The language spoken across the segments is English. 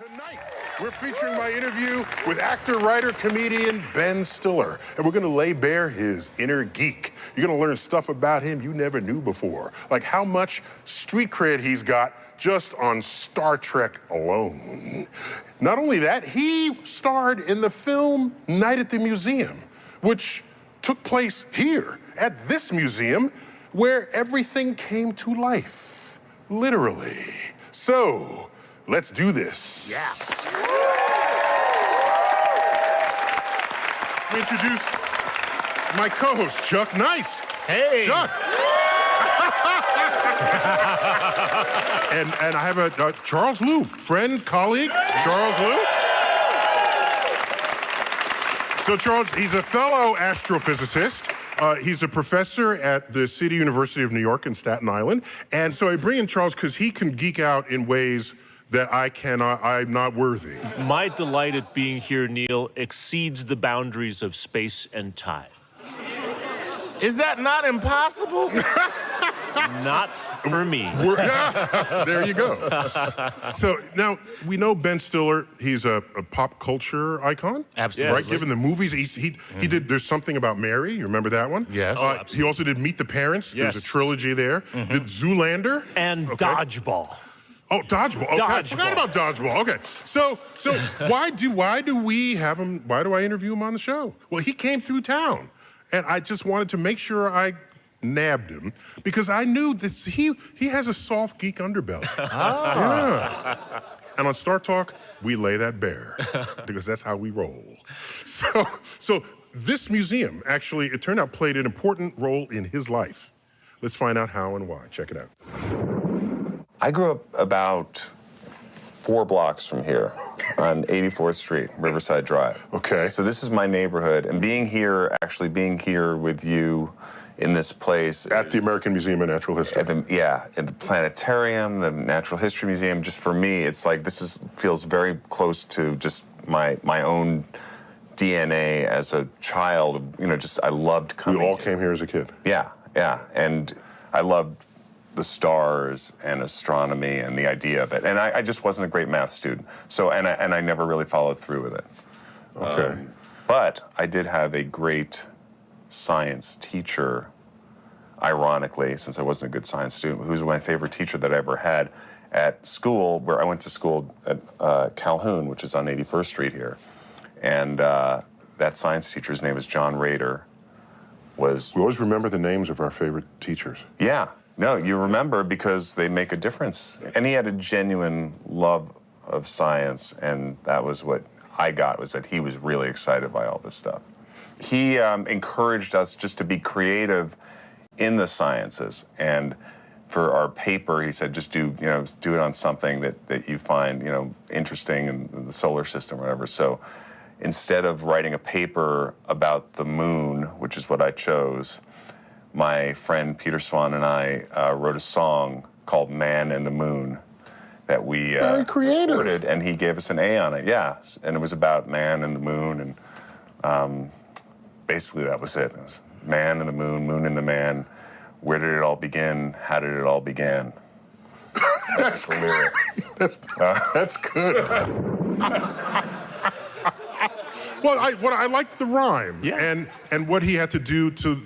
Tonight, we're featuring my interview with actor, writer, comedian Ben Stiller. And we're gonna lay bare his inner geek. You're gonna learn stuff about him you never knew before, like how much street cred he's got just on Star Trek alone. Not only that, he starred in the film Night at the Museum, which took place here at this museum where everything came to life, literally. So, let's do this. Yeah. Let me introduce my co-host, Chuck Nice. Hey. Chuck. and I have a Charles Liu, friend, colleague, Charles Liu. So Charles, he's a fellow astrophysicist. He's a professor at the City University of New York in Staten Island. And so I bring in Charles because he can geek out in ways that I'm not worthy. My delight at being here, Neil, exceeds the boundaries of space and time. Is that not impossible? Not for me. There you go. So now we know Ben Stiller. He's a pop culture icon. Absolutely. Right? Given the movies, he did There's Something About Mary. You remember that one? Yes. He also did Meet the Parents. Yes. There's a trilogy there. Did Zoolander. And Dodgeball. Oh, Dodgeball. Okay, I forgot about Dodgeball. Okay, so why do we have him? Why do I interview him on the show? Well, he came through town, and I just wanted to make sure I nabbed him because I knew that he has a soft geek underbelly. Yeah. And on Star Talk, we lay that bare because that's how we roll. So this museum actually, it turned out, played an important role in his life. Let's find out how and why. Check it out. I grew up about 4 blocks from here on 84th Street, Riverside Drive. Okay. So this is my neighborhood, and being here with you in this place. At the American Museum of Natural History. At the planetarium, the Natural History Museum, just for me, it's like feels very close to just my own DNA as a child. You know, I loved coming. We all came here as a kid. Yeah, and I loved the stars and astronomy and the idea of it. And I just wasn't a great math student. So, and I never really followed through with it. Okay. But I did have a great science teacher, ironically, since I wasn't a good science student, who was my favorite teacher that I ever had at school, where I went to school at Calhoun, which is on 81st Street here. And that science teacher's name is John Rader. We always remember the names of our favorite teachers. Yeah. No, you remember because they make a difference. And he had a genuine love of science, and that was what I got, was that he was really excited by all this stuff. He encouraged us just to be creative in the sciences. And for our paper, he said, just do it on something that you find, interesting in the solar system or whatever. So instead of writing a paper about the moon, which is what I chose, my friend Peter Swan and I wrote a song called Man and the Moon that we Very creative. recorded, and he gave us an A on it, yeah. And it was about man and the moon, and basically that was it. It was man and the moon, moon and the man. Where did it all begin? How did it all begin? That's the lyric. That's good. Well, I liked the rhyme, Yeah. and what he had to do to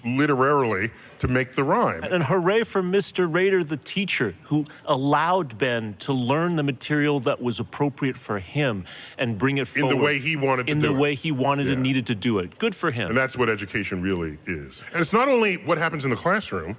literarily to make the rhyme. And hooray for Mr. Rader, the teacher, who allowed Ben to learn the material that was appropriate for him and bring it forward. In the way he wanted to do it. In the way he wanted and needed to do it. Good for him. And that's what education really is. And it's not only what happens in the classroom.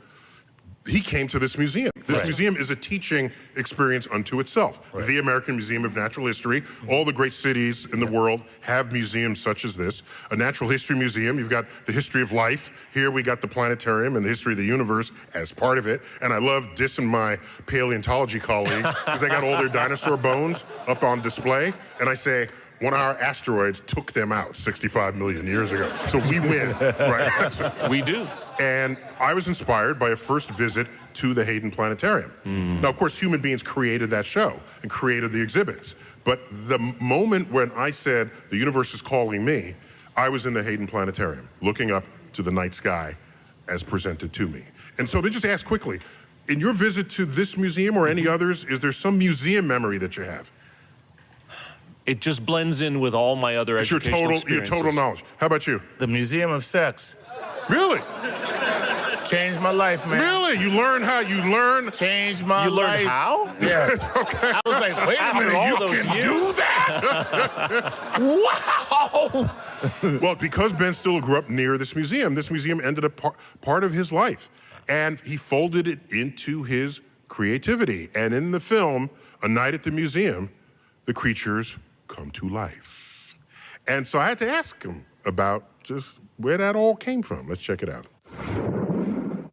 He came to this museum. This museum is a teaching experience unto itself. The American Museum of Natural History. All the great cities in the world have museums such as this. A natural history museum, you've got the history of life. Here we got the planetarium and the history of the universe as part of it. And I love dissing my paleontology colleagues because they got all their dinosaur bones up on display. And I say, one of our asteroids took them out 65 million years ago. So we win, right? We do. And I was inspired by a first visit to the Hayden Planetarium. Now, of course, human beings created that show and created the exhibits. But the moment when I said, the universe is calling me, I was in the Hayden Planetarium, looking up to the night sky as presented to me. And so let me just ask quickly, in your visit to this museum or any others, is there some museum memory that you have? It just blends in with all my other It's your educational total experiences. knowledge. How about you? The Museum of Sex. Really? Changed my life, man. Really? You learn how you learn? Changed my You life. learned how? Yeah. Okay. I was like, wait a minute, all you those can years. do that? Wow! Well, because Ben Stiller grew up near this museum ended up part of his life. And he folded it into his creativity. And in the film, A Night at the Museum, the creatures come to life. And so I had to ask him about just where that all came from. Let's check it out.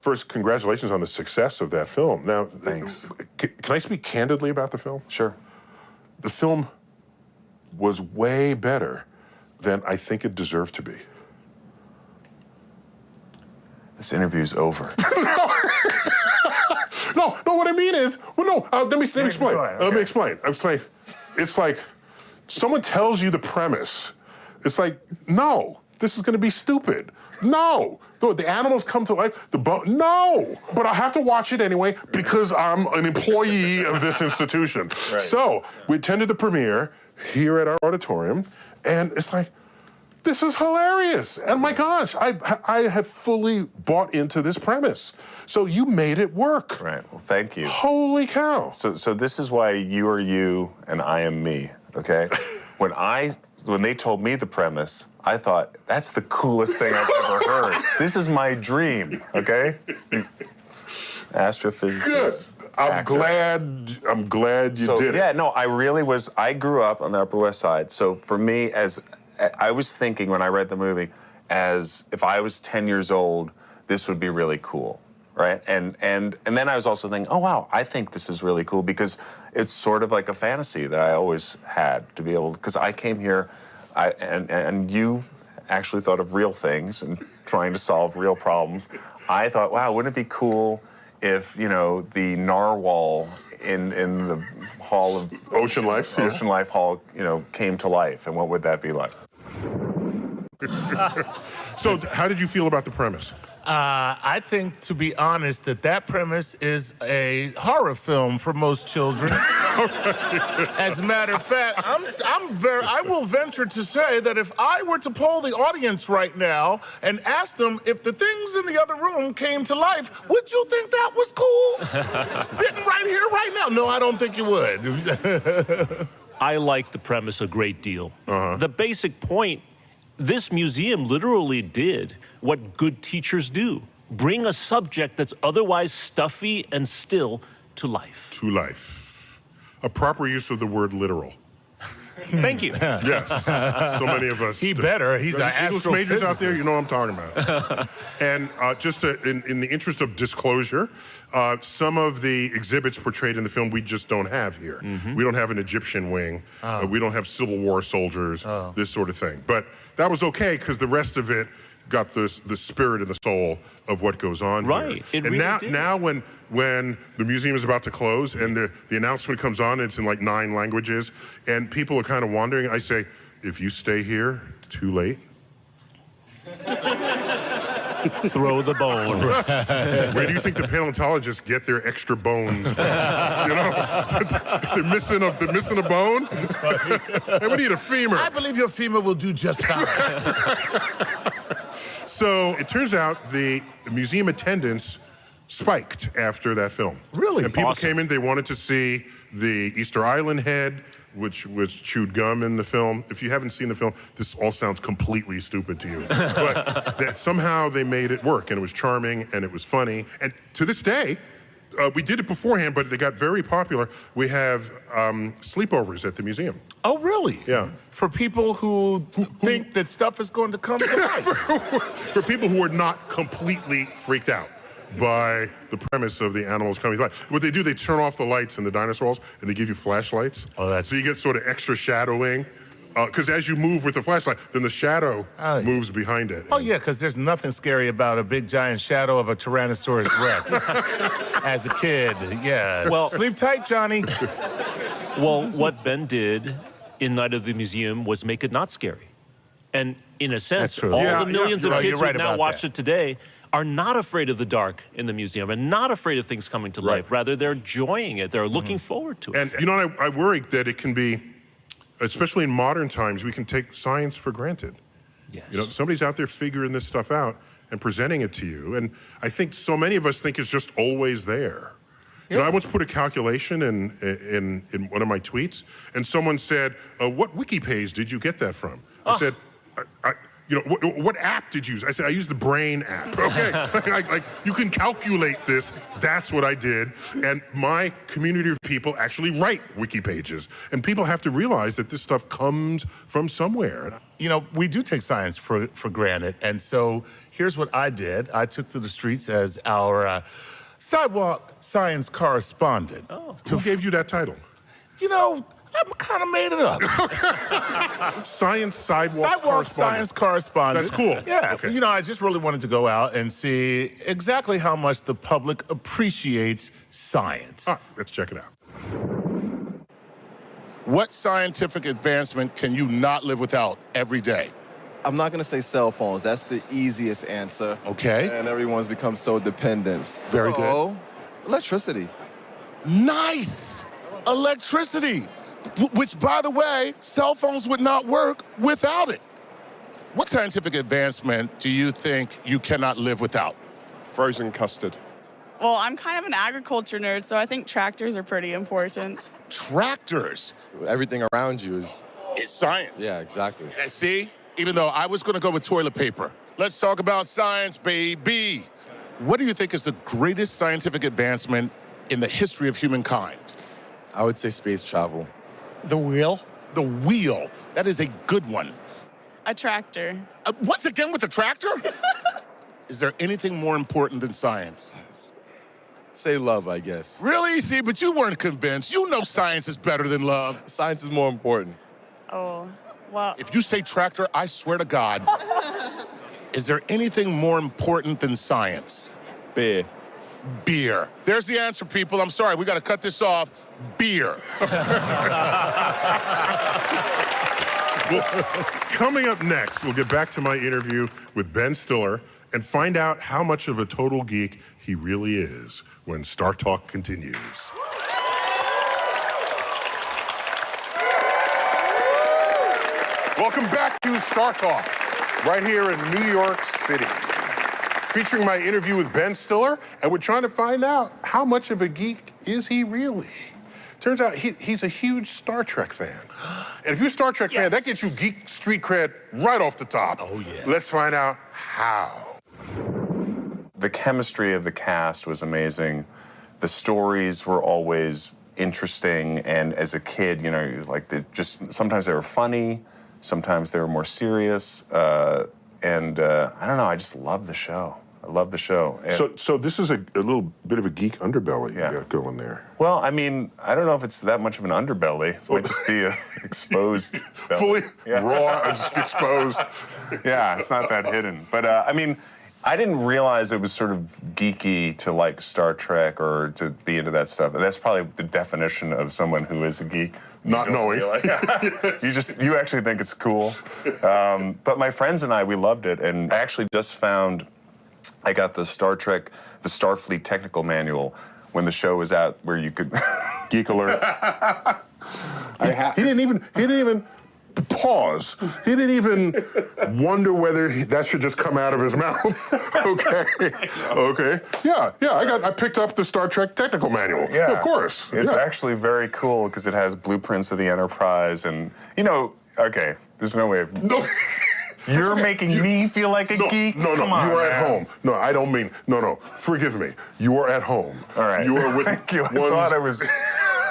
First, congratulations on the success of that film. Now, Thanks. Can I speak candidly about the film? Sure. The film was way better than I think it deserved to be. This interview's over. No, what I mean is, well, no, let me explain. go ahead, Let me okay. explain. I'm saying, it's like someone tells you the premise. It's like, no, this is going to be stupid. No, the animals come to life. No, but I have to watch it anyway because I'm an employee of this institution. Right. So we attended the premiere here at our auditorium, and it's like, this is hilarious. And my gosh, I have fully bought into this premise. So you made it work. Right. Well, thank you. Holy cow. So this is why you are you and I am me, okay? When they told me the premise, I thought, that's the coolest thing I've ever heard. This is my dream, okay? Astrophysicist. Good. I'm actor. glad you did it. Yeah, no, I really was. I grew up on the Upper West Side. So for me, I was thinking when I read the movie, as if I was 10 years old, this would be really cool, right? And then I was also thinking, oh wow, I think this is really cool because it's sort of like a fantasy that I always had to be able. Because I came here, and you actually thought of real things and trying to solve real problems. I thought, wow, wouldn't it be cool if the narwhal in the Hall of Ocean Life. Ocean Life Hall, came to life, and what would that be like? So how did you feel about the premise? I think, to be honest, that premise is a horror film for most children. As a matter of fact, I will venture to say that if I were to poll the audience right now and ask them if the things in the other room came to life, would you think that was cool? Sitting right here, right now? No, I don't think you would. I like the premise a great deal. The basic point, this museum literally did what good teachers do. Bring a subject that's otherwise stuffy and still to life. To life. A proper use of the word literal. Thank you. Yes. So many of us. He better. He's an English majors out there, astrophysicist. you know what I'm talking about. And just in the interest of disclosure, some of the exhibits portrayed in the film we just don't have here. We don't have an Egyptian wing. We don't have Civil War soldiers, this sort of thing. But that was okay because the rest of it got the spirit and the soul of what goes on Right. here. It And really did. now when the museum is about to close and the announcement comes on, it's in like 9 languages, and people are kind of wondering, I say, if you stay here, too late. Throw the bone. Where do you think the paleontologists get their extra bones from? If they're missing a bone, hey, we need a femur. I believe your femur will do just fine. So it turns out the museum attendance spiked after that film. Really? And people Awesome. came in, they wanted to see the Easter Island head, which was chewed gum in the film. If you haven't seen the film, this all sounds completely stupid to you. But that somehow they made it work, and it was charming, and it was funny. And to this day, we did it beforehand, but they got very popular. We have sleepovers at the museum. Oh, really? Yeah. For people who think that stuff is going to come to life. For people who are not completely freaked out by the premise of the animals coming to life. What they do, they turn off the lights in the dinosaur halls, and they give you flashlights. Oh, that's- So you get sort of extra shadowing. Because as you move with the flashlight, then the shadow Oh. moves behind it. Oh, yeah, because there's nothing scary about a big giant shadow of a Tyrannosaurus Rex. As a kid, yeah. Well- sleep tight, Johnny. Well, what Ben did in Night of the Museum was make it not scary. And in a sense, That's true. all Yeah, the millions yeah, of right, kids you're who right now about watch that. it today are not afraid of the dark in the museum and not afraid of things coming to life. Rather, they're enjoying it. They're looking forward to it. And, I worry that it can be especially in modern times, we can take science for granted. Yes. You know, somebody's out there figuring this stuff out and presenting it to you. And I think so many of us think it's just always there. You know, I once put a calculation in one of my tweets, and someone said, what wiki page did you get that from? I said, you know, what app did you use? I said, I used the Brain app. Okay, like you can calculate this. That's what I did. And my community of people actually write wiki pages. And people have to realize that this stuff comes from somewhere. You know, we do take science for granted. And so here's what I did. I took to the streets as our sidewalk science correspondent. Oh. Who gave you that title? You know, I kind of made it up. Science sidewalk correspondent. Science correspondent. That's cool. Yeah. Okay. You know, I just really wanted to go out and see exactly how much the public appreciates science. Let's check it out. What scientific advancement can you not live without every day? I'm not going to say cell phones. That's the easiest answer. Okay. And everyone's become so dependent. Very good. So, electricity. Nice! Electricity. Which, by the way, cell phones would not work without it. What scientific advancement do you think you cannot live without? Frozen custard. Well, I'm kind of an agriculture nerd, so I think tractors are pretty important. Tractors. Everything around you is... It's science. Yeah, exactly. See? Even though I was going to go with toilet paper. Let's talk about science, baby. What do you think is the greatest scientific advancement in the history of humankind? I would say space travel. The wheel? The wheel. That is a good one. A tractor. Once again with the tractor? Is there anything more important than science? Say love, I guess. Really? See, but you weren't convinced. You know science is better than love. Science is more important. Oh, well, If you say tractor, I swear to God. Is there anything more important than science? Beer. Beer. There's the answer, people. I'm sorry, we got to cut this off. Beer. Well, coming up next, we'll get back to my interview with Ben Stiller and find out how much of a total geek he really is when Star Talk continues. Welcome back to Star Talk, right here in New York City. Featuring my interview with Ben Stiller, and we're trying to find out how much of a geek is he really? Turns out he's a huge Star Trek fan. And if you're a Star Trek fan, that gets you geek street cred right off the top. Oh, yeah. Let's find out how. The chemistry of the cast was amazing. The stories were always interesting, and as a kid, you know, like sometimes they were funny, sometimes they were more serious, and I don't know, I just love the show. I love the show. And, So this is a little bit of a geek underbelly Yeah. you got going there. well, I mean, I don't know if it's that much of an underbelly. It might just be a exposed belly. Fully Yeah. raw and just exposed. Yeah, it's not that hidden. But I mean, I didn't realize it was sort of geeky to like Star Trek or to be into that stuff. And that's probably the definition of someone who is a geek. Not You don't knowing. realize- you actually think it's cool. But my friends and I, we loved it. And I actually just found, I got the Star Trek, the Starfleet technical manual when the show was out where you could... Geek alert. He didn't even pause. He didn't even wonder whether that should just come out of his mouth. Okay. Okay. Yeah. I picked up the Star Trek technical manual. Yeah, Of course. It's Yeah. actually very cool because it has blueprints of the Enterprise and, you know, okay, there's no way of... No. You're making me feel like a geek? No, Come on, you are at man. home. No, I don't mean, no, forgive me. You are at home. All right. You are with Thank you. I ones- thought I was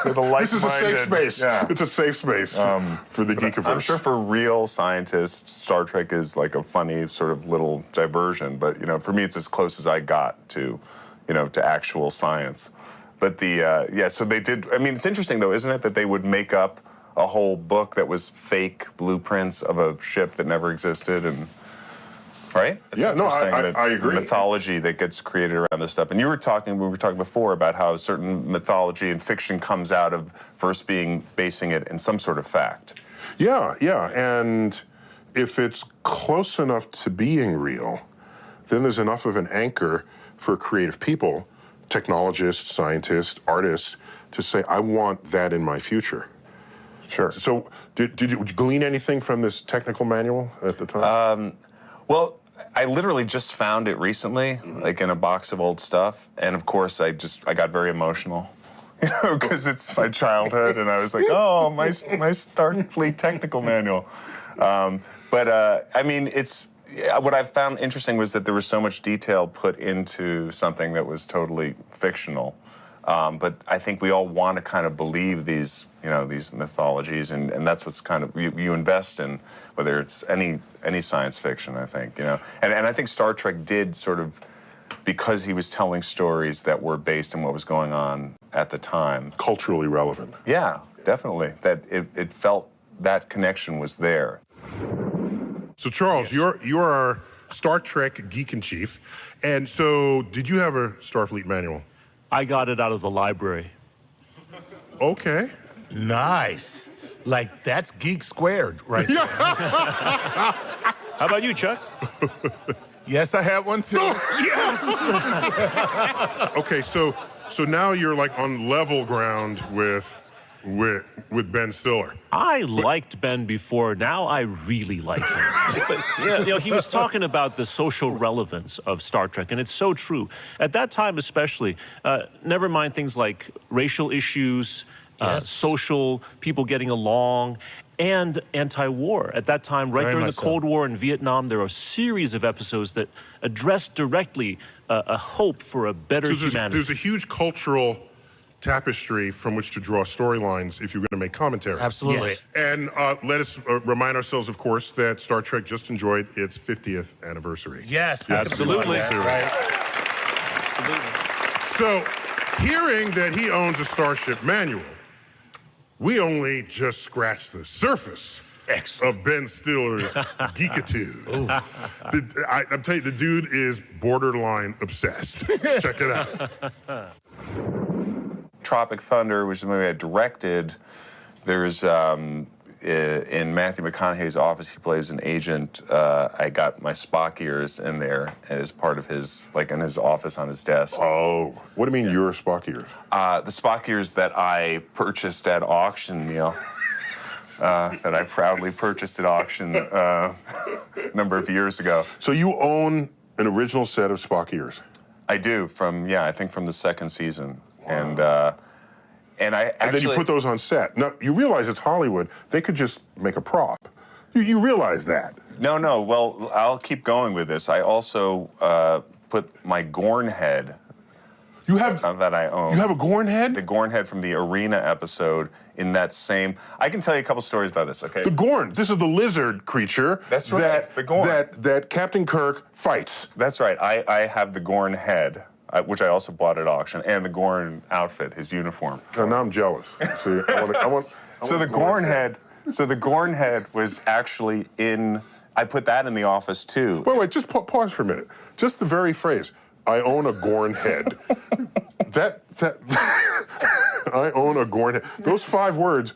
with a This is a safe like-minded- space. Yeah. It's a safe space for the Geekiverse. I'm sure for real scientists, Star Trek is like a funny sort of little diversion, but you know, for me, it's as close as I got to, you know, to actual science. But so they did. I mean, it's interesting though, isn't it, that they would make up a whole book that was fake blueprints of a ship that never existed, and right? It's Yeah, no, interesting that I agree. The mythology that gets created around this stuff. And we were talking before about how certain mythology and fiction comes out of first basing it in some sort of fact. Yeah, and if it's close enough to being real, then there's enough of an anchor for creative people, technologists, scientists, artists, to say, I want that in my future. Sure. So did you glean anything from this technical manual at the time? Well, I literally just found it recently, like in a box of old stuff, and of course I got very emotional, you know, because it's my childhood, and I was like, oh, my Starfleet technical manual. I mean, what I found interesting was that there was so much detail put into something that was totally fictional. But I think we all want to kind of believe these, you know, these mythologies, and that's what's kind of you invest in, whether it's any science fiction, I think, you know. And I think Star Trek did sort of, because he was telling stories that were based on what was going on at the time. Culturally relevant. Yeah, definitely. That it felt that connection was there. So Charles, you're our Star Trek geek in chief, and so did you have a Starfleet manual? I got it out of the library. Okay. Nice. Like, that's geek squared, right there. How about you, Chuck? Yes, I had one too. Okay, so now you're like on level ground with Ben Stiller. I liked Ben before. Now I really like him. But, yeah, you know, he was talking about the social relevance of Star Trek, and it's so true. At that time, especially, never mind things like racial issues, Yes. social people getting along, and anti-war. At that time, right Very during the much so. Cold War in Vietnam, there are a series of episodes that address directly a hope for a better So humanity. there's a huge cultural tapestry from which to draw storylines if you're going to make commentary. Absolutely. Yes. And let us remind ourselves, of course, that Star Trek just enjoyed its 50th anniversary. Yes, we can Absolutely. applaud that, right? Absolutely. So, hearing that he owns a Starship manual, we only just scratched the surface of Ben Stiller's geekitude. I'm telling you, the dude is borderline obsessed. Check it out. Tropic Thunder, which is the movie I directed, there's in Matthew McConaughey's office, he plays an agent. I got my Spock ears in there as part of his, like in his office on his desk. Oh, what do you mean your Spock ears? The Spock ears that I purchased at auction, Neil. That I proudly purchased at auction a number of years ago. So you own an original set of Spock ears? I do, I think from the second season. Wow. And I actually... And then you put those on set. Now, you realize it's Hollywood. They could just make a prop. You realize that. No, well, I'll keep going with this. I also put my Gorn head that I own. You have a Gorn head? The Gorn head from the Arena episode in that same... I can tell you a couple stories about this, okay? The Gorn. This is the lizard creature. That's right, the Gorn. That Captain Kirk fights. That's right. I have the Gorn head, which I also bought at auction, and the Gorn outfit, his uniform. Now I'm jealous. See, I want So the Gorn head... So the Gorn head was actually in... I put that in the office, too. Wait, just pause for a minute. Just the very phrase, I own a Gorn head. that I own a Gorn head. Those 5 words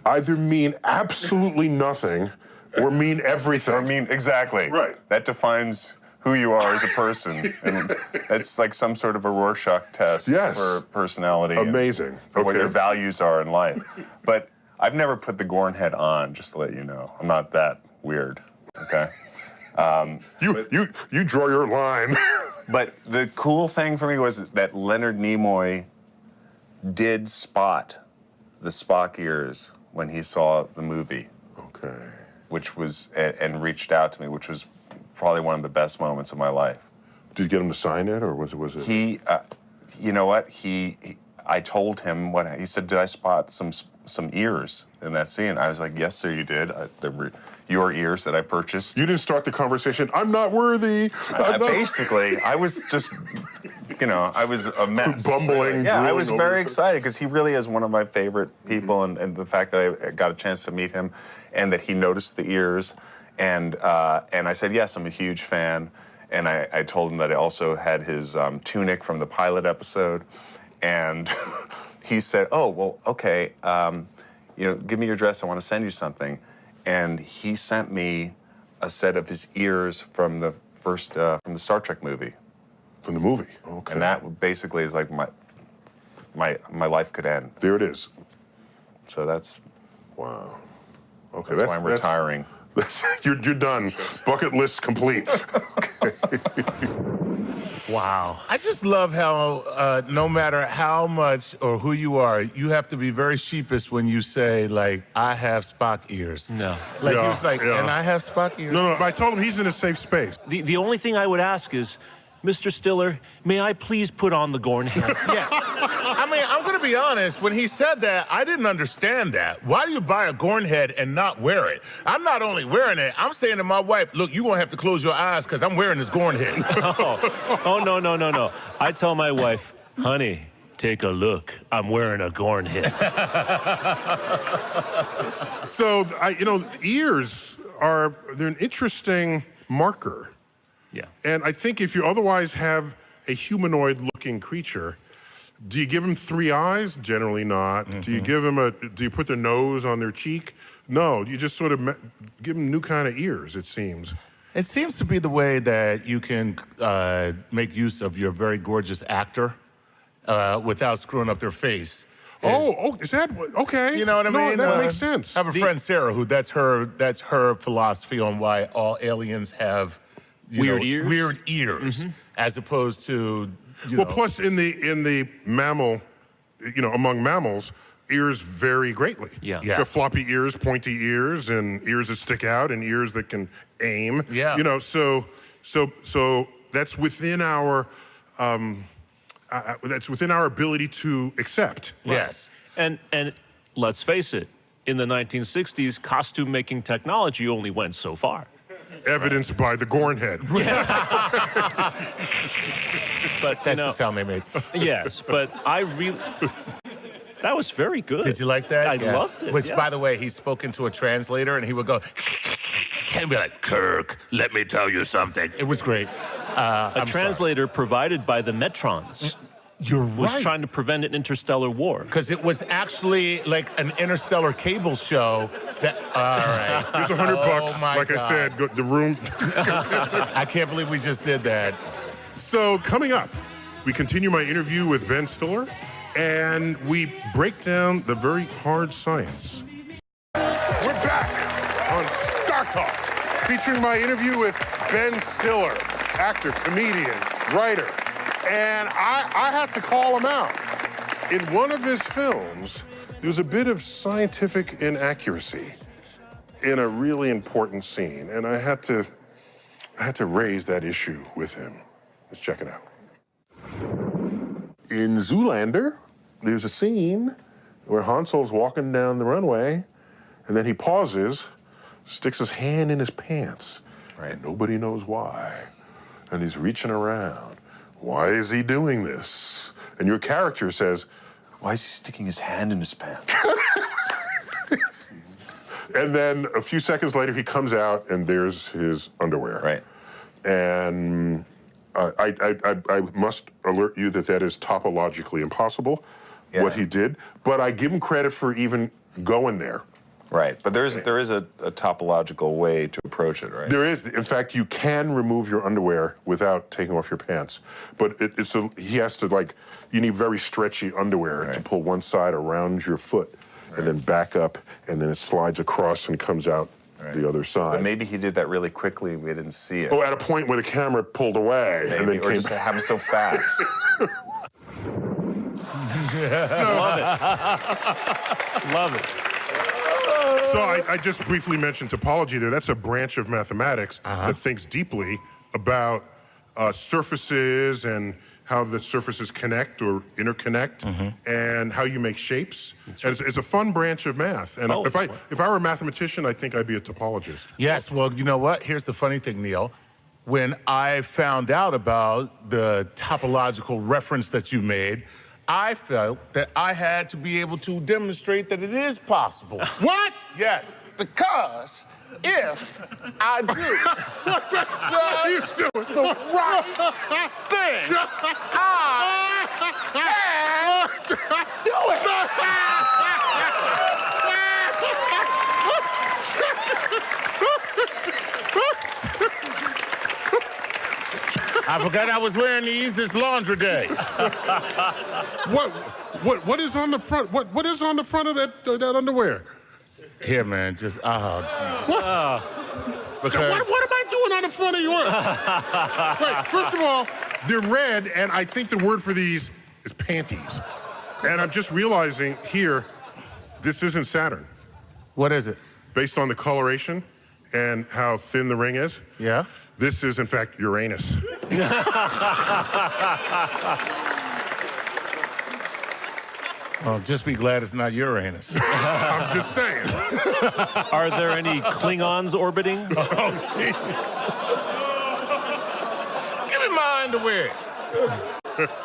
either mean absolutely nothing or mean everything. Exactly. Right. That defines who you are as a person. And it's like some sort of a Rorschach test for personality. Amazing. For what your values are in life. But I've never put the Gorn head on, just to let you know. I'm not that weird, okay? You draw your line. But the cool thing for me was that Leonard Nimoy did spot the Spock ears when he saw the movie. Okay. Which was, and reached out to me, which was probably one of the best moments of my life. Did you get him to sign it, or was it? He, you know what? I told him what he said. Did I spot some ears in that scene? I was like, yes, sir, you did. They were your ears that I purchased. You didn't start the conversation. I'm not worthy. Basically, I was just, I was a mess. Bumbling. Yeah, I was very excited because he really is one of my favorite people, and the fact that I got a chance to meet him, and that he noticed the ears, and I said, yes, I'm a huge fan, and I told him that I also had his tunic from the pilot episode, and he said, oh, well, okay, give me your address, I want to send you something. And he sent me a set of his ears from the first, from the Star Trek movie. From the movie, okay. And that basically is like my life could end. There it is. So that's Wow. Okay, why I'm retiring. You're done. Bucket list complete. Wow. I just love how no matter how much or who you are, you have to be very sheepish when you say, like, I have Spock ears. No. Like, he Yeah, was like, yeah. and I have Spock ears. No, I told him he's in a safe space. The only thing I would ask is, Mr. Stiller, may I please put on the Gorn hat? Yeah. I mean, I'm going to be honest. When he said that, I didn't understand that. Why do you buy a Gorn head and not wear it? I'm not only wearing it, I'm saying to my wife, look, you're going to have to close your eyes because I'm wearing this Gorn head. Oh, no. I tell my wife, honey, take a look. I'm wearing a Gorn head. So, ears they're an interesting marker. Yeah. And I think if you otherwise have a humanoid-looking creature, do you give them 3 eyes? Generally not. Do you give them do you put the nose on their cheek? No, you just sort of give them new kind of ears, it seems. It seems to be the way that you can make use of your very gorgeous actor without screwing up their face. Is that okay? You know what I mean? No, that makes sense. I have a friend, Sarah, who that's her philosophy on why all aliens have Weird ears? Weird ears, as opposed to Plus in the mammal, among mammals, ears vary greatly. Yeah. You have floppy ears, pointy ears, and ears that stick out, and ears that can aim. Yeah. So that's within our ability to accept. Yes. And let's face it, in the 1960s, costume-making technology only went so far. Evidenced by the Gorn head. But That's the sound they made. Yes, but that was very good. Did you like that? I loved it. Which, yes. by the way, he spoke into a translator, and he would go and be like, "Kirk, let me tell you something." It was great. A translator provided by the Metrons You're was right. trying to prevent an interstellar war. Because it was actually like an interstellar cable show that, all right. Here's $100. my Like I God. said, the room. I can't believe we just did that. So coming up, we continue my interview with Ben Stiller, and we break down the very hard science. We're back on Star Talk, featuring my interview with Ben Stiller, actor, comedian, writer. And I had to call him out. In one of his films, there's a bit of scientific inaccuracy in a really important scene, and I had to raise that issue with him. Let's check it out. In Zoolander, there's a scene where Han Solo's walking down the runway, and then he pauses, sticks his hand in his pants, Right. and nobody knows why. And he's reaching around. Why is he doing this? And your character says, Why is he sticking his hand in his pants? and then a few seconds later, he comes out, and there's his underwear. Right. And I must alert you that is topologically impossible, what he did. But I give him credit for even going there. Right. But there is a topological way to approach it, right? There is. In fact, you can remove your underwear without taking off your pants. But he has to, you need very stretchy underwear to pull one side around your foot and then back up, and then it slides across and comes out the other side. But maybe he did that really quickly. We didn't see it. Oh, at a point where the camera pulled away and then Maybe, or came just it back. happened so fast. Love it. Love it. So I just briefly mentioned topology there. That's a branch of mathematics that thinks deeply about surfaces and how the surfaces connect or interconnect and how you make shapes. And it's a fun branch of math. And if I were a mathematician, I think I'd be a topologist. Yes, well, you know what? Here's the funny thing, Neil. When I found out about the topological reference that you made, I felt that I had to be able to demonstrate that it is possible. What? Yes, because if I do just the right thing, I can do it. I forgot I was wearing these this laundry day. What is on the front? What is on the front of that underwear? Here, man, just, What? Because What am I doing on the front of yours? Wait, first of all, they're red, and I think the word for these is panties. And I'm just realizing here, this isn't Saturn. what is it? Based on the coloration and how thin the ring is, Yeah? this is, in fact, Uranus. Well, just be glad it's not Uranus. I'm just saying. Are there any Klingons orbiting? Oh, jeez. Give me my underwear.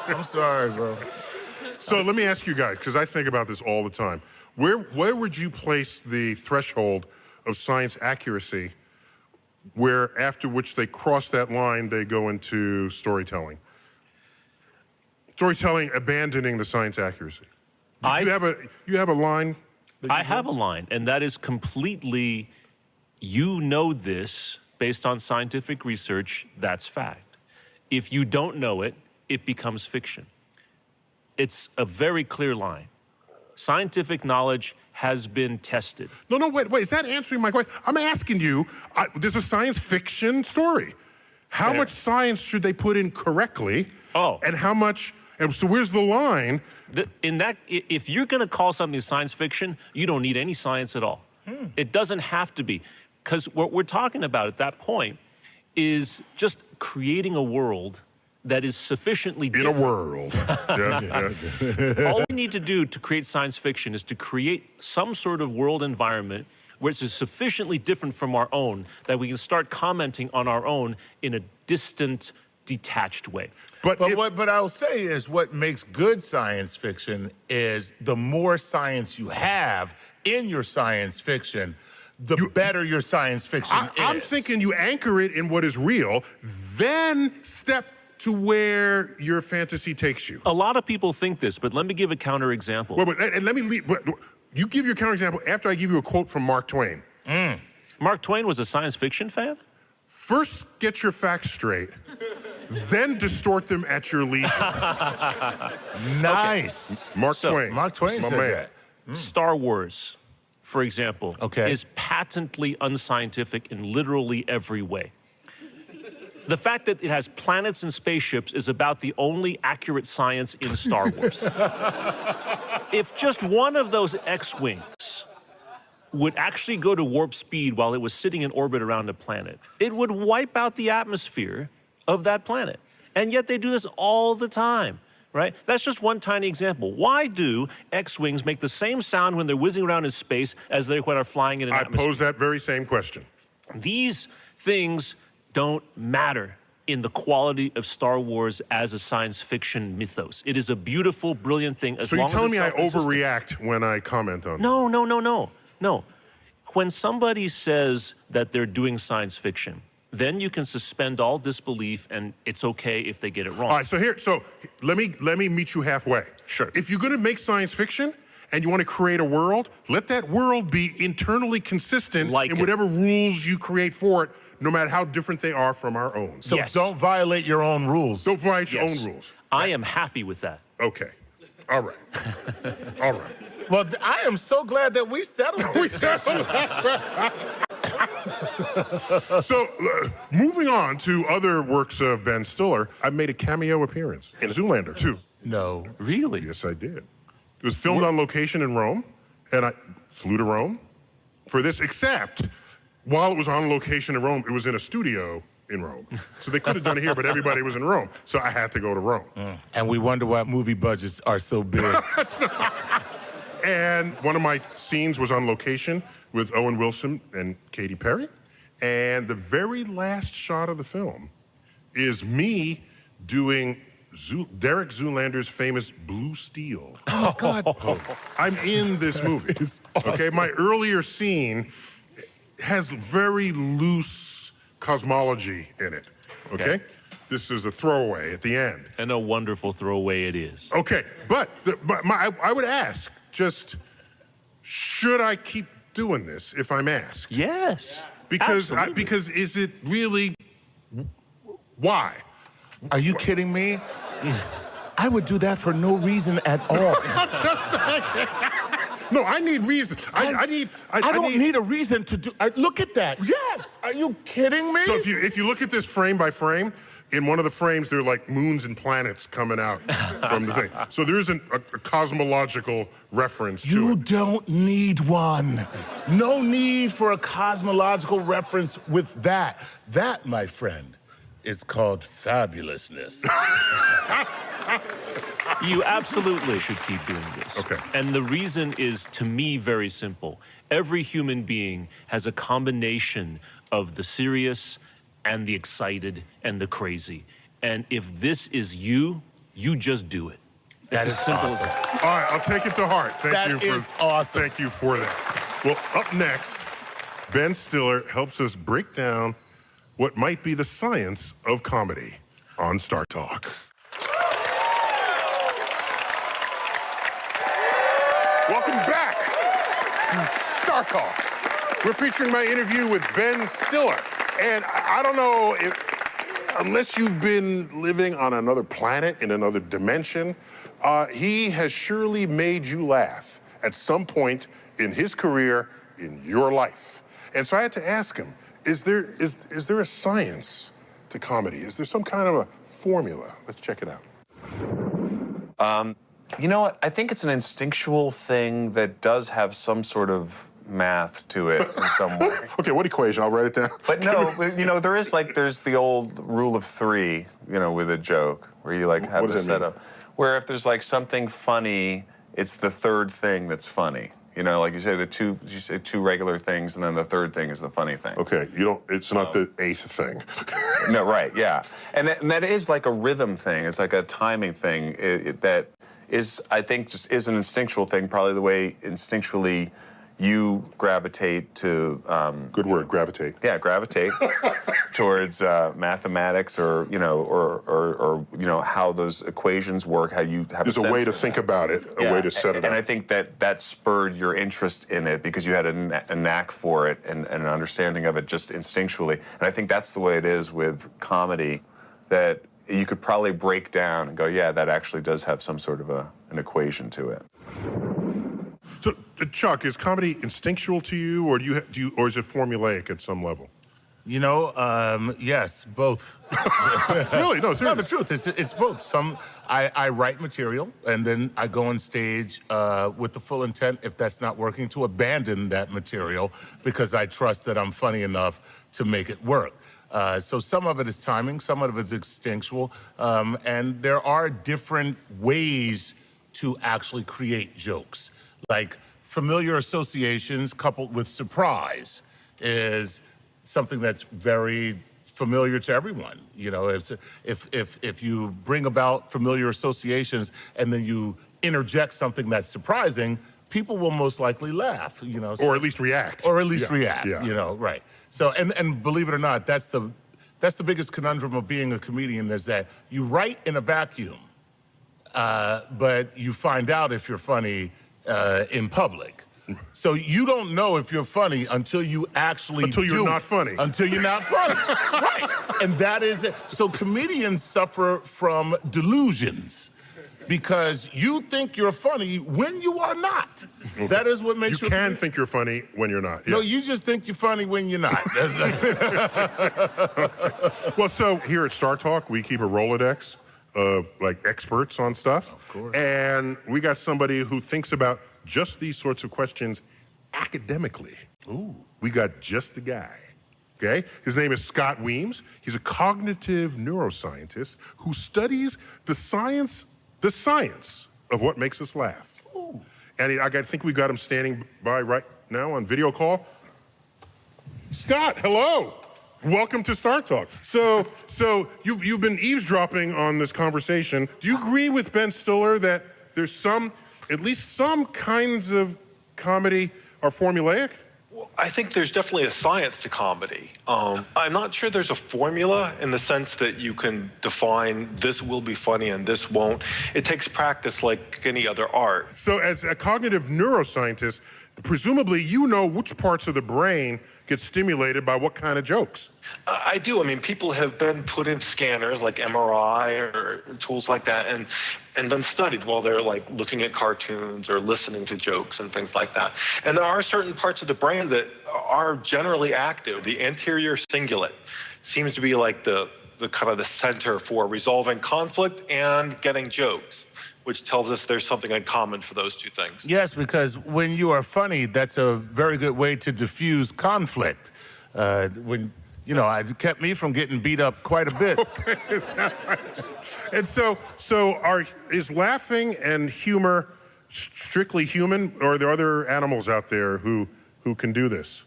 I'm sorry, bro. So let me ask you guys, because I think about this all the time. Where would you place the threshold of science accuracy where after which they cross that line, they go into storytelling? Storytelling abandoning the science accuracy. You have a line? I have a line, and that is completely, you know this based on scientific research, that's fact. If you don't know it, it becomes fiction. It's a very clear line. Scientific knowledge has been tested. No, wait, is that answering my question? I'm asking you, there's a science fiction story. How much science should they put in correctly? Oh. And how much, and so where's the line? If you're going to call something science fiction, you don't need any science at all. It doesn't have to be. Because what we're talking about at that point is just creating a world that is sufficiently different. In a world. Yeah. All we need to do to create science fiction is to create some sort of world environment which is sufficiently different from our own that we can start commenting on our own in a distant, detached way. But what I'll say is what makes good science fiction is the more science you have in your science fiction, the better your science fiction is. I'm thinking you anchor it in what is real, then step to where your fantasy takes you. A lot of people think this, but let me give a counterexample. Wait, and let me leave. You give your counterexample after I give you a quote from Mark Twain. Mark Twain was a science fiction fan? First, get your facts straight, then distort them at your leisure. Nice. Mark Twain. Mark Twain my said man. that. Star Wars, for example, Okay. is patently unscientific in literally every way. The fact that it has planets and spaceships is about the only accurate science in Star Wars. If just one of those X-Wings would actually go to warp speed while it was sitting in orbit around a planet, it would wipe out the atmosphere of that planet. And yet they do this all the time, right? That's just one tiny example. Why do X-Wings make the same sound when they're whizzing around in space as they when are flying in an I atmosphere? pose that very same question. These things don't matter in the quality of Star Wars as a science fiction mythos. It is a beautiful, brilliant thing as So long you're telling as me I it's self-consistent. overreact when I comment on No. When somebody says that they're doing science fiction, then you can suspend all disbelief and it's okay if they get it wrong. All right, so let me meet you halfway. Sure. If you're gonna make science fiction and you want to create a world, let that world be internally consistent in whatever rules you create for it, no matter how different they are from our own. So Yes. don't violate your own rules. Don't violate your Yes. own rules. I am happy with that. Okay. All right. All right. Well, I am so glad that we settled We this. settled. So, moving on to other works of Ben Stiller, I made a cameo appearance in Zoolander 2. No. Really? Yes, I did. It was filmed on location in Rome, and I flew to Rome for this, except while it was on location in Rome, it was in a studio in Rome. So they could have done it here, but everybody was in Rome. So I had to go to Rome. And we wonder why movie budgets are so big. And one of my scenes was on location with Owen Wilson and Katy Perry. And the very last shot of the film is me doing Derek Zoolander's famous Blue Steel. Oh, God. I'm in this movie. Okay, my earlier scene has very loose cosmology in it. Okay? This is a throwaway at the end. And a wonderful throwaway it is. Okay, but I would ask, just, should I keep doing this if I'm asked? Yes. Because absolutely. because is it really, why? Are you kidding me? I would do that for no reason at all. I'm just saying. No, I need reason. I don't need a reason to do. Look at that. Yes. Are you kidding me? So if you look at this frame by frame, in one of the frames there are like moons and planets coming out from the thing. So there isn't a cosmological reference to You it. don't need one. No need for a cosmological reference with that. That, my friend, is called fabulousness. You absolutely should keep doing this. Okay. And the reason is, to me, very simple. Every human being has a combination of the serious and the excited and the crazy. And if this is you, you just do it. That It's is as simple awesome. as that. All right, I'll take it to heart. That is awesome. Thank you for that. Well, up next, Ben Stiller helps us break down what might be the science of comedy on Star Talk. Welcome back to Star Talk. We're featuring my interview with Ben Stiller. And I don't know if, unless you've been living on another planet in another dimension, he has surely made you laugh at some point in his career, in your life. And so I had to ask him, is there a science to comedy? Is there some kind of a formula? Let's check it out. You know what? I think it's an instinctual thing that does have some sort of math to it in some way. Okay, what equation? I'll write it down. But no, you know, there's the old rule of three, you know, with a joke, where you like have What does a that mean? setup, where if there's like something funny, it's the third thing that's funny. You know, like you say two regular things, and then the third thing is the funny thing. Okay, it's not the eighth thing. No, right, yeah. And that is like a rhythm thing. It's like a timing thing that is, I think, just is an instinctual thing, probably the way instinctually you gravitate to... Good word, gravitate. Yeah, gravitate towards mathematics, or you know, how those equations work, how you have There's a a way sense to of think that. about it, a way to set it And up. I think that spurred your interest in it because you had a knack for it and an understanding of it just instinctually. And I think that's the way it is with comedy, that you could probably break down and go, yeah, that actually does have some sort of an equation to it. So, Chuck, is comedy instinctual to you, or or is it formulaic at some level? You know, yes, both. Really? No, No, seriously. the truth is, it's both. I write material, and then I go on stage with the full intent, if that's not working, to abandon that material because I trust that I'm funny enough to make it work. So some of it is timing, some of it is instinctual, and there are different ways to actually create jokes. Like familiar associations coupled with surprise is something that's very familiar to everyone. You know, if you bring about familiar associations and then you interject something that's surprising, people will most likely laugh, you know. Or at least react. Or at least Yeah, react, yeah. you know, right. So, and believe it or not, that's the biggest conundrum of being a comedian, is that you write in a vacuum, but you find out if you're funny in public. So you don't know if you're funny until you actually Until you're do not it. funny. Until you're not funny, right. And that is it. So comedians suffer from delusions because you think you're funny when you are not. Okay. That is what makes You can think you're funny when you're not. No, Yeah. you just think you're funny when you're not. Well, so here at Star Talk, we keep a Rolodex of like experts on stuff. Of course. And we got somebody who thinks about just these sorts of questions academically. Ooh. We got just the guy. Okay? His name is Scott Weems. He's a cognitive neuroscientist who studies the science of what makes us laugh. Ooh. And I think we got him standing by right now on video call. Scott, hello. Welcome to Star Talk. So you've been eavesdropping on this conversation. Do you agree with Ben Stiller that there's at least some kinds of comedy are formulaic? Well, I think there's definitely a science to comedy. I'm not sure there's a formula in the sense that you can define this will be funny and this won't. It takes practice like any other art. So as a cognitive neuroscientist, presumably you know which parts of the brain get stimulated by what kind of jokes. I do. I mean, people have been put in scanners like MRI or tools like that and then studied while they're like looking at cartoons or listening to jokes and things like that. And there are certain parts of the brain that are generally active. The anterior cingulate seems to be like the kind of the center for resolving conflict and getting jokes, which tells us there's something in common for those two things. Yes, because when you are funny, that's a very good way to diffuse conflict. It kept me from getting beat up quite a bit. Okay, is that right? And so is laughing and humor strictly human, or are there other animals out there who can do this?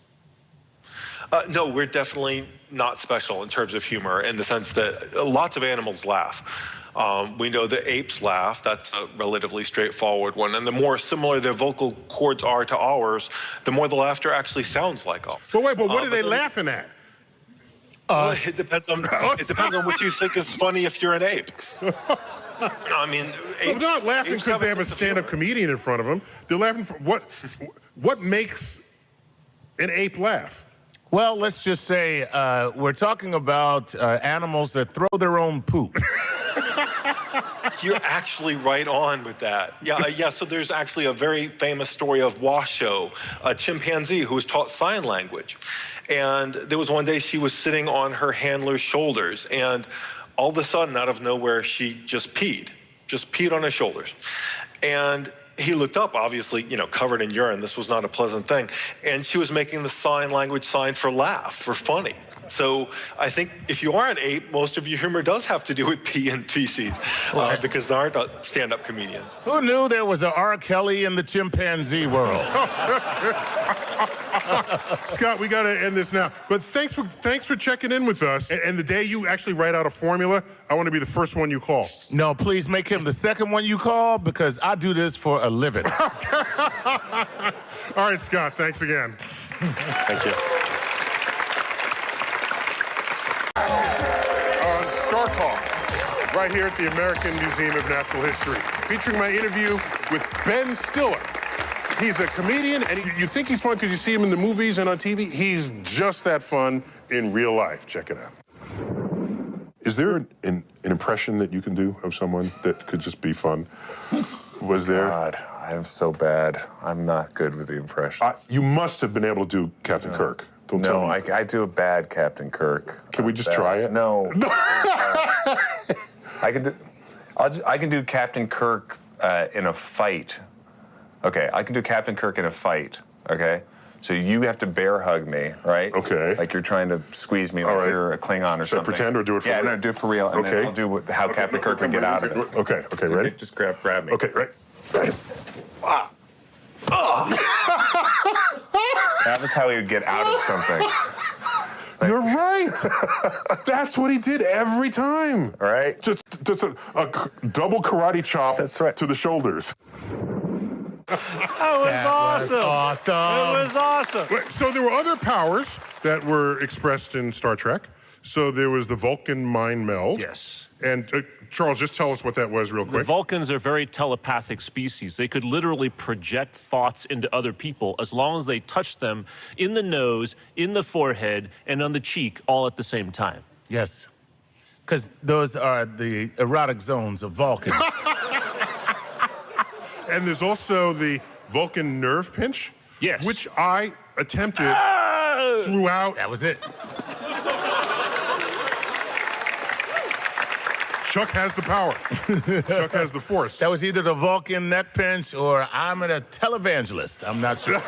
No, we're definitely not special in terms of humor, in the sense that lots of animals laugh. We know that apes laugh. That's a relatively straightforward one. And the more similar their vocal cords are to ours, the more the laughter actually sounds like ours. But wait, what are they laughing at? Well, it depends on what you think is funny if you're an ape. I mean, They're not laughing because they have a stand-up comedian in front of them. They're laughing for what makes an ape laugh? Well, let's just say we're talking about animals that throw their own poop. You're actually right on with that. Yeah. So there's actually a very famous story of Washoe, a chimpanzee who was taught sign language. And there was one day she was sitting on her handler's shoulders, and all of a sudden, out of nowhere, she just peed on his shoulders. And he looked up, obviously, covered in urine. This was not a pleasant thing. And she was making the sign language sign for laugh, for funny. So I think if you are an ape, most of your humor does have to do with pee and feces, because there aren't stand-up comedians. Who knew there was an R. Kelly in the chimpanzee world? Scott, we got to end this now. But thanks for checking in with us. And the day you actually write out a formula, I want to be the first one you call. No, please make him the second one you call, because I do this for a living. All right, Scott, thanks again. Thank you. Star Talk, right here at the American Museum of Natural History, featuring my interview with Ben Stiller. He's a comedian, and you think he's fun because you see him in the movies and on TV. He's just that fun in real life. Check it out. Is there an impression that you can do of someone that could just be fun? Was there? God, I'm so bad. I'm not good with the impression. You must have been able to do Captain Kirk. Don't tell me. I do a bad Captain Kirk. Can we just try it? No. I can do Captain Kirk in a fight. Okay, I can do Captain Kirk in a fight. Okay, so you have to bear hug me, right? Okay. Like you're trying to squeeze me, like you're a Klingon or Should I something. pretend or do it for real? real? Yeah, no, do it for real. And then I'll do how Captain Kirk would get out of it. Okay, ready? Just grab me. Okay, right. That was how he would get out of something. You're right. That's what he did every time. All right? Just a double karate chop to the shoulders. That was awesome. It was awesome. So there were other powers that were expressed in Star Trek. So there was the Vulcan mind meld. Yes. And Charles, just tell us what that was real The quick. Vulcans are very telepathic species. They could literally project thoughts into other people as long as they touched them in the nose, in the forehead, and on the cheek all at the same time. Yes, because those are the erotic zones of Vulcans. And there's also the Vulcan nerve pinch. Yes. Which I attempted throughout. That was it. Chuck has the power. Chuck has the force. That was either the Vulcan neck pinch or I'm a televangelist. I'm not sure.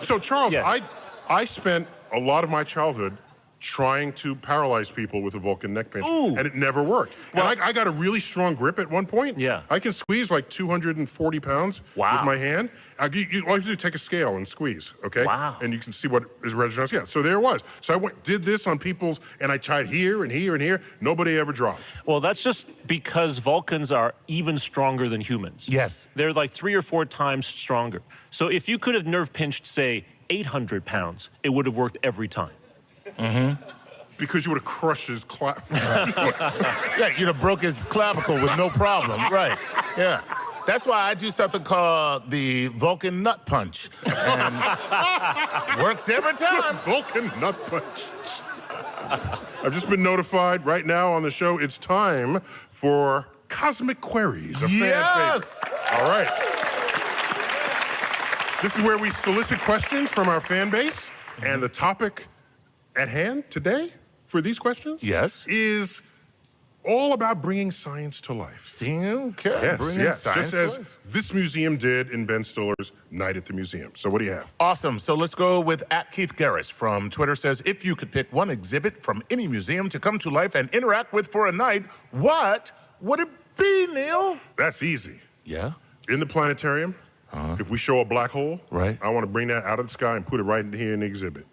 So, Charles, Yes. I spent a lot of my childhood trying to paralyze people with a Vulcan neck pinch, Ooh. and it never worked. Well- and I got a really strong grip at one point. Yeah. I can squeeze like 240 pounds Wow. with my hand. All you have to do is take a scale and squeeze, okay? Wow. And you can see what is registered. Yeah, so there it was. So I did this on people's, and I tried here and here and here. Nobody ever dropped. Well, that's just because Vulcans are even stronger than humans. Yes. They're like 3 or 4 times stronger. So if you could have nerve pinched, say, 800 pounds, it would have worked every time. Mm-hmm. Because you would have crushed his Yeah, you'd have broke his clavicle with no problem. Right. Yeah. That's why I do something called the Vulcan Nut Punch. And works every time. Vulcan Nut Punch. I've just been notified right now on the show, it's time for Cosmic Queries, a fan favorite. All right. This is where we solicit questions from our fan base, and the topic at hand today for these questions is all about bringing science to life. Okay. Yes. Just as this museum did in Ben Stiller's Night at the Museum. So what do you have? Awesome. So let's go with @Keith Garris from Twitter says, if you could pick one exhibit from any museum to come to life and interact with for a night, what would it be, Neil? That's easy. Yeah? In the planetarium, if we show a black hole, Right. I want to bring that out of the sky and put it right in here in the exhibit.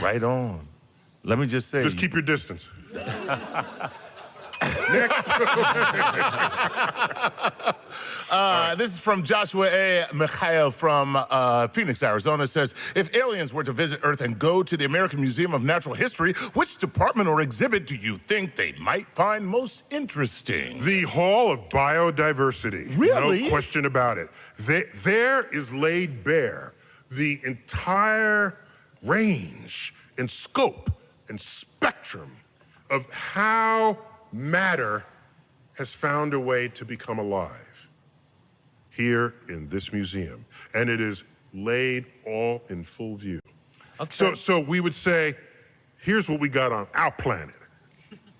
Right on. Let me just say. Just keep your distance. Next. This is from Joshua A. Mikhail from Phoenix, Arizona. Says, if aliens were to visit Earth and go to the American Museum of Natural History, which department or exhibit do you think they might find most interesting? The Hall of Biodiversity. Really? No question about it. There is laid bare the entire range and scope and spectrum of how matter has found a way to become alive here in this museum. And it is laid all in full view. Okay. So we would say, here's what we got on our planet.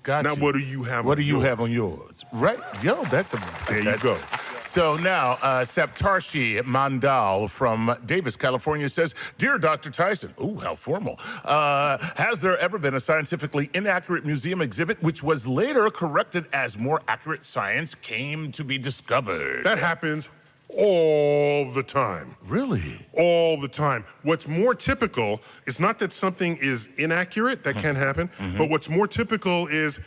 Gotcha. Now what do you have What on do you yours? have on yours? Right. Yo, that's a... There you go. So now, Saptarshi Mandal from Davis, California says, Dear Dr. Tyson, ooh, how formal. Has there ever been a scientifically inaccurate museum exhibit which was later corrected as more accurate science came to be discovered? That happens all the time. Really? All the time. What's more typical is not that something is inaccurate, that can happen, but what's more typical is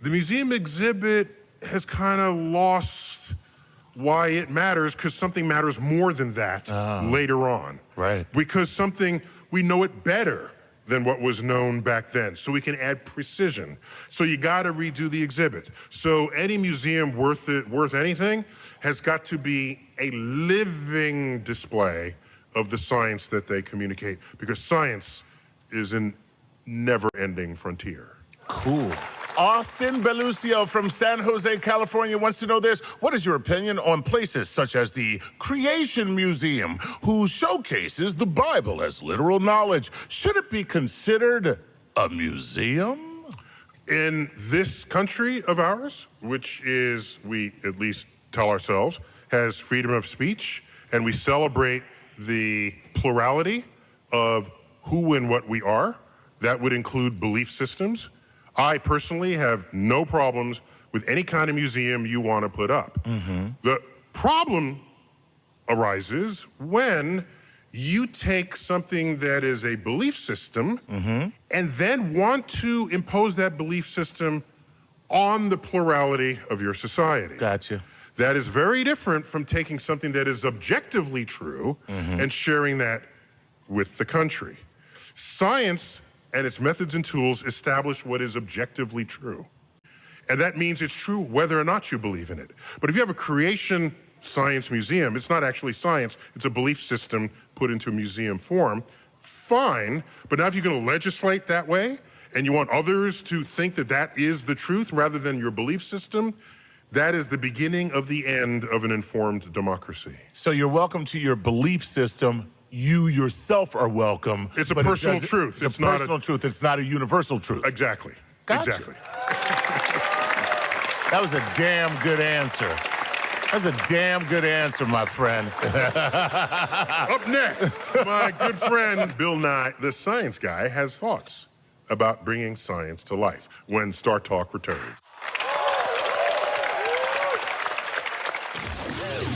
the museum exhibit has kind of lost why it matters, because something matters more than that later on. Right. Because something, we know it better than what was known back then, so we can add precision. So you gotta redo the exhibit. So any museum worth anything has got to be a living display of the science that they communicate, because science is a never-ending frontier. Cool. Austin Belucio from San Jose, California wants to know this. What is your opinion on places such as the Creation Museum, who showcases the Bible as literal knowledge? Should it be considered a museum? In this country of ours, which is, we at least tell ourselves, has freedom of speech, and we celebrate the plurality of who and what we are, that would include belief systems. I personally have no problems with any kind of museum you want to put up. The problem arises when you take something that is a belief system and then want to impose that belief system on the plurality of your society. Gotcha. That is very different from taking something that is objectively true and sharing that with the country. Science and its methods and tools establish what is objectively true. And that means it's true whether or not you believe in it. But if you have a creation science museum, it's not actually science, it's a belief system put into a museum form, fine. But now if you're gonna legislate that way, and you want others to think that that is the truth rather than your belief system, that is the beginning of the end of an informed democracy. So you're welcome to your belief system. You yourself are welcome. It's a but personal truth. It's a personal truth. It's not a universal truth. Exactly. Gotcha. Exactly. That was a damn good answer. That's a damn good answer, my friend. Up next, my good friend Bill Nye, the science guy, has thoughts about bringing science to life when Star Talk returns.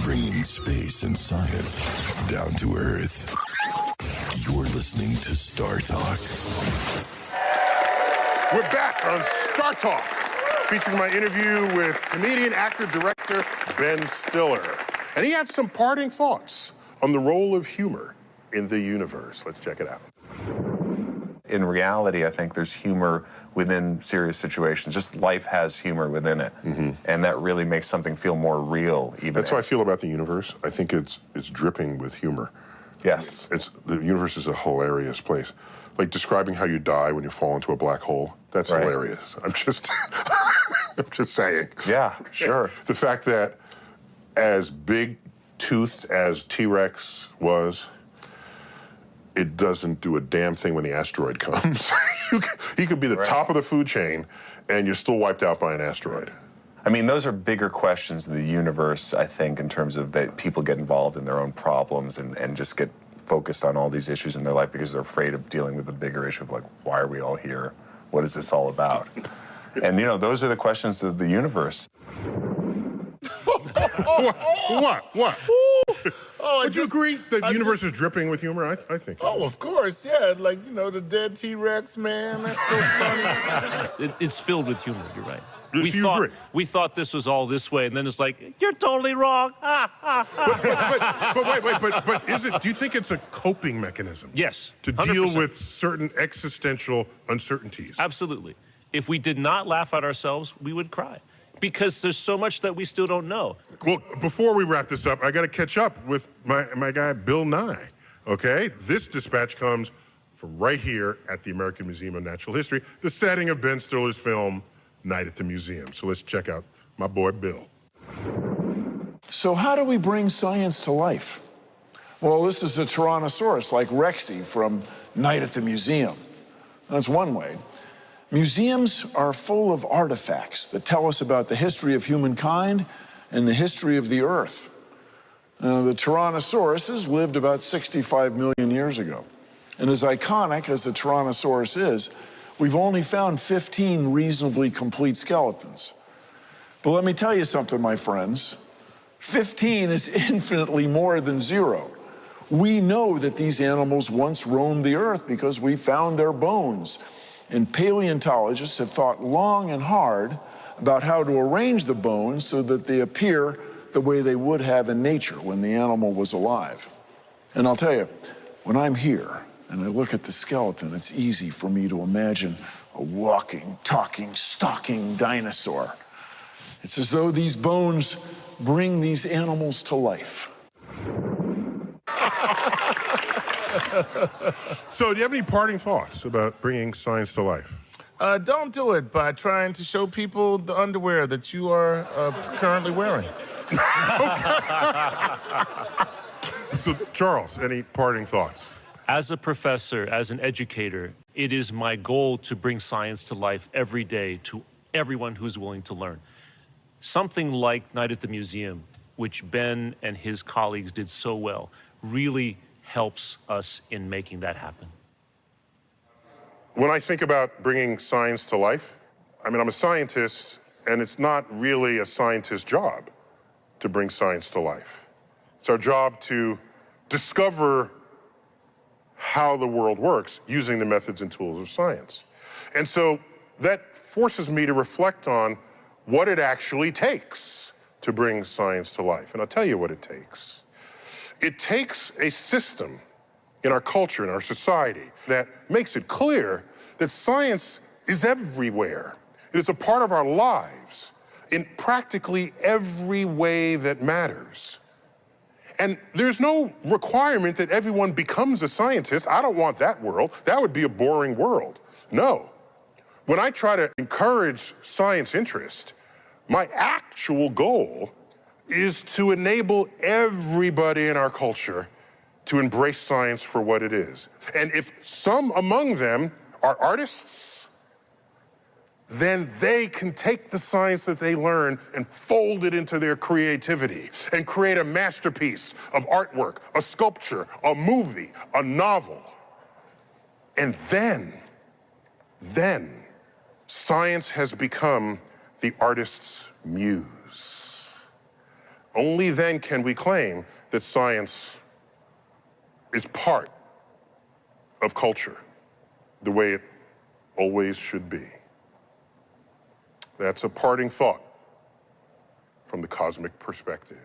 Bringing space and science down to Earth. You're listening to Star Talk. We're back on Star Talk, featuring my interview with comedian, actor, director Ben Stiller. And he had some parting thoughts on the role of humor in the universe. Let's check it out. in reality, I think there's humor within serious situations. Just life has humor within it. And that really makes something feel more real, even. That's how I feel about the universe. I think it's dripping with humor. Yes. The universe is a hilarious place. Like describing how you die when you fall into a black hole, that's Right. hilarious. I'm just, I'm just saying. Yeah, sure. The fact that as big-toothed as T-Rex was, it doesn't do a damn thing when the asteroid comes. He could be the top of the food chain, and you're still wiped out by an asteroid. I mean, those are bigger questions in the universe, I think, in terms of that people get involved in their own problems and just get focused on all these issues in their life because they're afraid of dealing with the bigger issue of, like, why are we all here? What is this all about? And, you know, those are the questions of the universe. What? Oh, Would you agree that the universe is dripping with humor? I think. Oh, of course, yeah. Like, you know, the dead T-Rex, man. That's so funny. It's filled with humor, you're right. You agree? We thought this was all this way, and then it's like, you're totally wrong. But is it? Do you think it's a coping mechanism? Yes, To deal 100%. with certain existential uncertainties. Absolutely. If we did not laugh at ourselves, we would cry. Because there's so much that we still don't know. Well, before we wrap this up, I got to catch up with my guy, Bill Nye, okay? This dispatch comes from right here at the American Museum of Natural History, the setting of Ben Stiller's film, Night at the Museum. So let's check out my boy, Bill. So how do we bring science to life? Well, this is a Tyrannosaurus like Rexy from Night at the Museum. That's one way. Museums are full of artifacts that tell us about the history of humankind and the history of the Earth. The Tyrannosauruses lived about 65 million years ago. And as iconic as the Tyrannosaurus is, we've only found 15 reasonably complete skeletons. But let me tell you something, my friends. 15 is infinitely more than 0. We know that these animals once roamed the Earth because we found their bones. And paleontologists have thought long and hard about how to arrange the bones so that they appear the way they would have in nature when the animal was alive. And I'll tell you, when I'm here and I look at the skeleton, it's easy for me to imagine a walking, talking, stalking dinosaur. It's as though these bones bring these animals to life. So do you have any parting thoughts about bringing science to life? Don't do it by trying to show people the underwear that you are currently wearing. So, Charles, any parting thoughts? As a professor, as an educator, it is my goal to bring science to life every day to everyone who's willing to learn. Something like Night at the Museum, which Ben and his colleagues did so well, really helps us in making that happen. When I think about bringing science to life, I mean, I'm a scientist, and it's not really a scientist's job to bring science to life. It's our job to discover how the world works using the methods and tools of science. And so that forces me to reflect on what it actually takes to bring science to life. And I'll tell you what it takes. It takes a system in our culture, in our society, that makes it clear that science is everywhere. It is a part of our lives in practically every way that matters. And there's no requirement that everyone becomes a scientist. I don't want that world. That would be a boring world. No. When I try to encourage science interest, my actual goal is to enable everybody in our culture to embrace science for what it is. And if some among them are artists, then they can take the science that they learn and fold it into their creativity and create a masterpiece of artwork, a sculpture, a movie, a novel. And then science has become the artist's muse. Only then can we claim that science is part of culture, the way it always should be. That's a parting thought from the cosmic perspective.